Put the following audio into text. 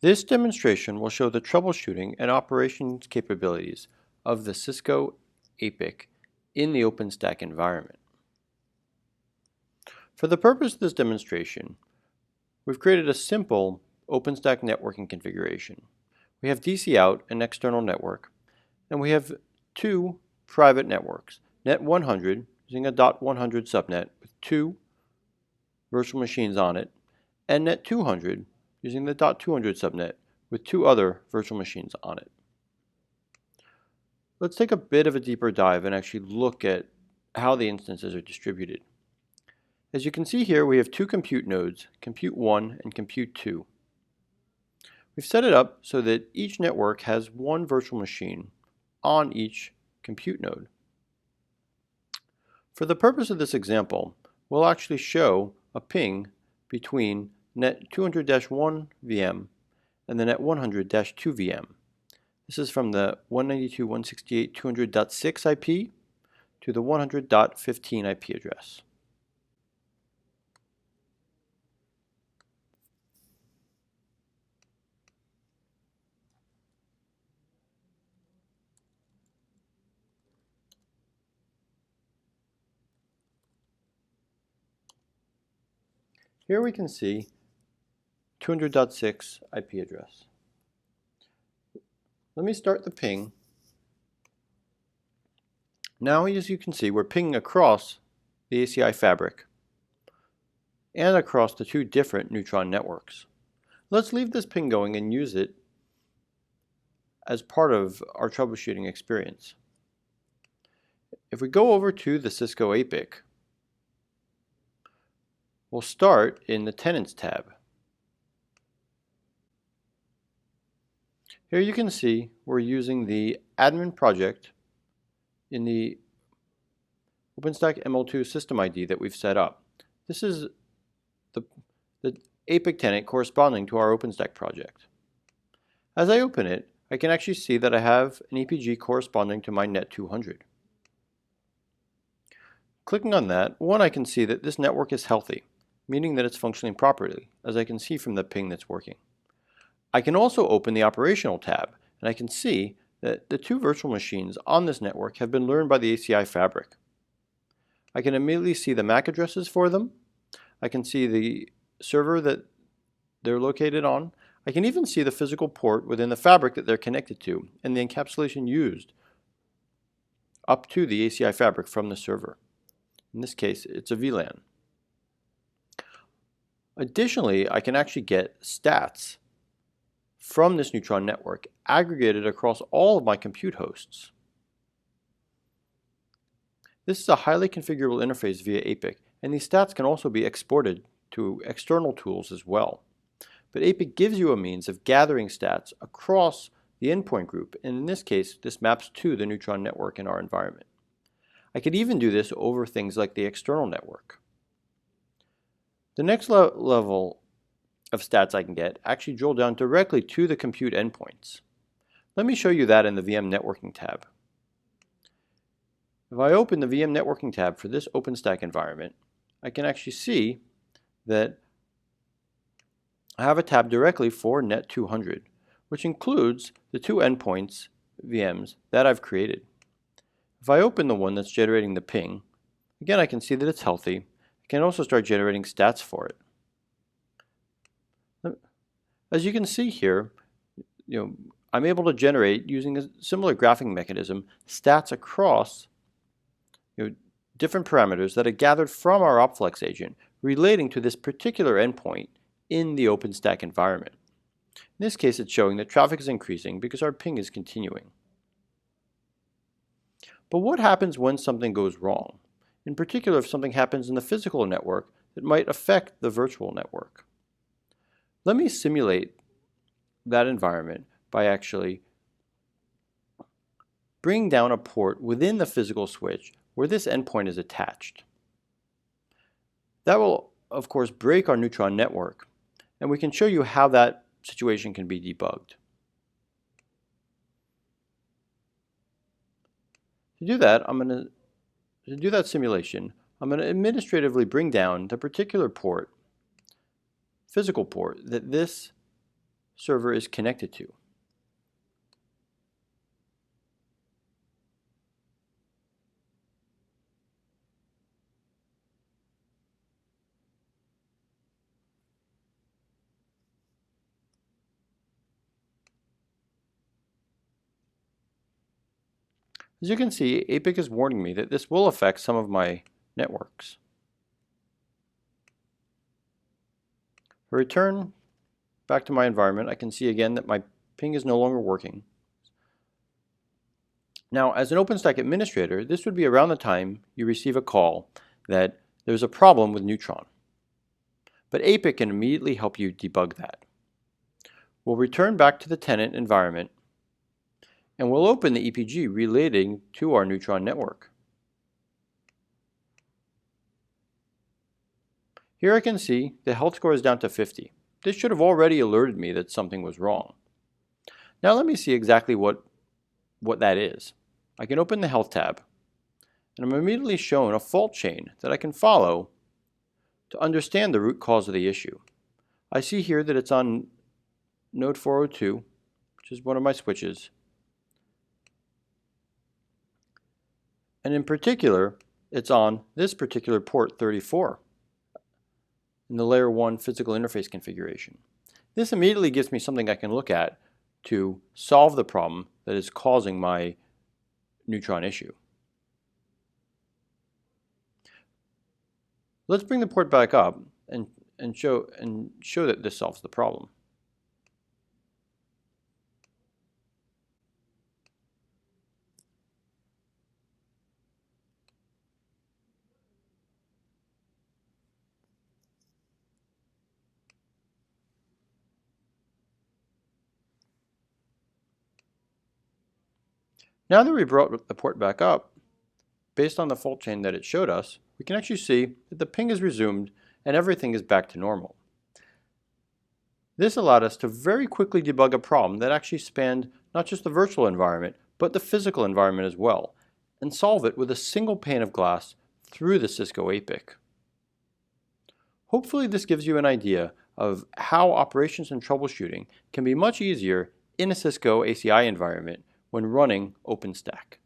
This demonstration will show the troubleshooting and operations capabilities of the Cisco APIC in the OpenStack environment. For the purpose of this demonstration, we've created a simple OpenStack networking configuration. We have DC out, an external network, and we have two private networks, Net 100 using a .100 subnet with two virtual machines on it, and Net 200 using the .200 subnet with two other virtual machines on it. Let's take a bit of a deeper dive and actually look at how the instances are distributed. As you can see here, we have two compute nodes, Compute 1 and Compute 2. We've set it up so that each network has one virtual machine on each compute node. For the purpose of this example, we'll actually show a ping between Net 200-1 VM and the Net 100-2 VM. This is from the 192.168.200.6 IP to the 100.15 IP address. Here we can see 200.6 IP address. Let me start the ping. Now, as you can see, we're pinging across the ACI fabric and across the two different neutron networks. Let's leave this ping going and use it as part of our troubleshooting experience. If we go over to the Cisco APIC, we'll start in the Tenants tab. Here you can see we're using the admin project in the OpenStack ML2 system ID that we've set up. This is the APIC tenant corresponding to our OpenStack project. As I open it, I can actually see that I have an EPG corresponding to my Net 200. Clicking on that, I can see that this network is healthy, meaning that it's functioning properly, as I can see from the ping that's working. I can also open the operational tab, and I can see that the two virtual machines on this network have been learned by the ACI fabric. I can immediately see the MAC addresses for them. I can see the server that they're located on. I can even see the physical port within the fabric that they're connected to and the encapsulation used up to the ACI fabric from the server. In this case, it's a VLAN. Additionally, I can actually get stats from this neutron network aggregated across all of my compute hosts. This is a highly configurable interface via APIC, and these stats can also be exported to external tools as well. But APIC gives you a means of gathering stats across the endpoint group, and in this case, this maps to the neutron network in our environment. I could even do this over things like the external network. The next level of stats I can get actually drill down directly to the compute endpoints. Let me show you that in the VM networking tab. If I open the VM networking tab for this OpenStack environment, I can actually see that I have a tab directly for Net 200, which includes the two endpoints VMs that I've created. If I open the one that's generating the ping, again I can see that it's healthy. I can also start generating stats for it. As you can see here, I'm able to generate, using a similar graphing mechanism, stats across different parameters that are gathered from our OpFlex agent relating to this particular endpoint in the OpenStack environment. In this case, it's showing that traffic is increasing because our ping is continuing. But what happens when something goes wrong? In particular, if something happens in the physical network that might affect the virtual network. Let me simulate that environment by actually bringing down a port within the physical switch where this endpoint is attached. That will, of course, break our neutron network, and we can show you how that situation can be debugged. To do that, to do that simulation, I'm going to administratively bring down the particular port, physical port, that this server is connected to. As you can see, APIC is warning me that this will affect some of my networks. If I return back to my environment, I can see again that my ping is no longer working. Now, as an OpenStack administrator, this would be around the time you receive a call that there's a problem with Neutron. But APIC can immediately help you debug that. We'll return back to the tenant environment and we'll open the EPG relating to our Neutron network. Here I can see the health score is down to 50. This should have already alerted me that something was wrong. Now let me see exactly what that is. I can open the Health tab, and I'm immediately shown a fault chain that I can follow to understand the root cause of the issue. I see here that it's on node 402, which is one of my switches. And in particular, it's on this particular port 34 in the layer 1 physical interface configuration. This immediately gives me something I can look at to solve the problem that is causing my Neutron issue. Let's bring the port back up and show that this solves the problem. Now that we brought the port back up, based on the fault chain that it showed us, we can actually see that the ping is resumed and everything is back to normal. This allowed us to very quickly debug a problem that actually spanned not just the virtual environment, but the physical environment as well, and solve it with a single pane of glass through the Cisco APIC. Hopefully this gives you an idea of how operations and troubleshooting can be much easier in a Cisco ACI environment when running OpenStack.